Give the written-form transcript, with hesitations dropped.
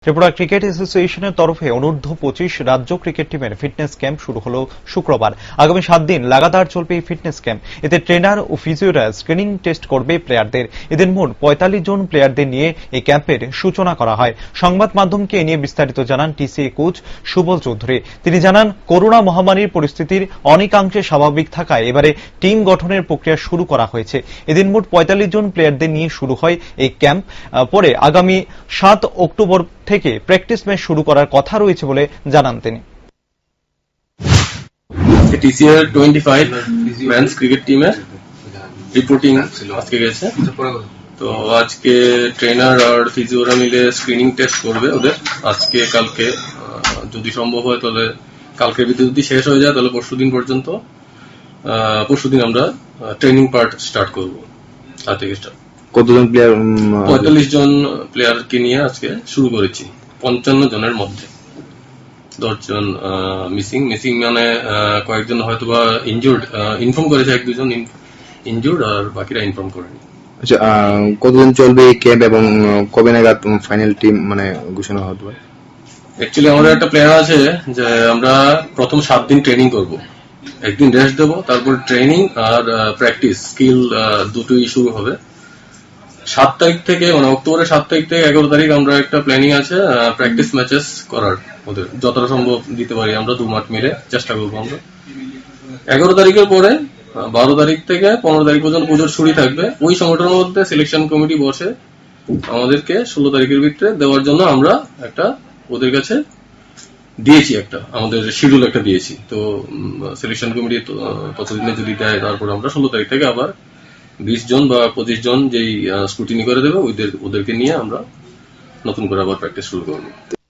Tripura cricket অ্যাসোসিয়েশনের তরফে অনূর্ধ্ব 25 রাজ্য ক্রিকেট টিমের ফিটনেস ক্যাম্প শুরু হলো শুক্রবার। আগামী 7 দিন লাগাতার চলবে এই ফিটনেস ক্যাম্প। এতে ট্রেনার ও ফিজিওরা স্ক্রিনিং টেস্ট করবে প্লেয়ারদের। এদের মোট 45 জন প্লেয়ারদের নিয়ে এই ক্যাম্পের সূচনা করা হয়। সংবাদ মাধ্যমকে এ নিয়ে বিস্তারিত জানান টিসিএ কোচ সুবল চৌধুরী। তিনি জানান, করোনা মহামারীর পরিস্থিতির অনেকাংশে স্বাভাবিক থাকায় এবারে টিম গঠনের প্রক্রিয়া শুরু করা হয়েছে। এদিন মোট 45 জন প্লেয়ারদের নিয়ে শুরু হয় এই ক্যাম্প। পরে আগামী 7 অক্টোবর থেকে প্র্যাকটিস ম্যাচ শুরু করার কথা রয়েছে বলে জানান তিনি। টিসিএ 25 মেন্স ক্রিকেট টিমের রিপোর্টিং আজকে গেছে। তো আজকে ট্রেনার আর ফিজিওরা মিলে স্ক্রিনিং টেস্ট করবে ওদের আজকে কালকে, যদি সম্ভব হয় তাহলে কালকের ভিতরে যদি শেষ হয়ে যায় তাহলে পরশুদিন পর্যন্ত। পরশুদিন আমরা ট্রেনিং পার্ট স্টার্ট করব। আজ থেকে স্টার্ট। কতজন প্লেয়ার? 45 জন প্লেয়ারকে নিয়ে আজকে শুরু করেছি। 55 জনের মধ্যে 10 জন মিসিং মানে কয়েকজন হয়তো বা ইনজুর্ড, ইনফর্ম করেছে 1-2 জন ইনজুর্ড, আর বাকিরা ইনফর্ম করেনি। আচ্ছা, কতদিন চলবে এই ক্যাম্প এবং কবে নাগাদ ফাইনাল টিম মানে ঘোষণা হতে পারে? অ্যাকচুয়ালি আমাদের একটা প্ল্যান আছে যে আমরা প্রথম 7 দিন ট্রেনিং করব, একদিন রেস্ট দেবো, তারপর ট্রেনিং আর প্র্যাকটিস স্কিল দুটোই শুরু হবে। 7 তারিখ থেকে মানে অক্টোবরের 7 তারিখ থেকে 11 তারিখ আমরা একটা প্ল্যানিং আছে প্র্যাকটিস ম্যাচেস করার। ওদের যতটা সম্ভব দিতে পারি আমরা 2 মাঠ মিলে চেষ্টা করবো আমরা। 11 তারিখের পরে 12 তারিখ থেকে 15 তারিখ পর্যন্ত পুজোর ছুটি থাকবে। ওই সময়টার মধ্যে সিলেকশন কমিটি বসে আমাদেরকে 16 তারিখের ভিতরে দেওয়ার জন্য আমরা একটা ওদের কাছে দিয়েছি, একটা আমাদের শিডিউল একটা দিয়েছি। তো সিলেকশন কমিটি ততদিনে যদি দেয় তারপর আমরা 16 তারিখ থেকে আবার 20 জন বা 25 জন যেই স্ক্রুটিনি করে দেবে ওদেরকে নিয়ে আমরা নতুন করে আবার প্র্যাকটিস শুরু করবো।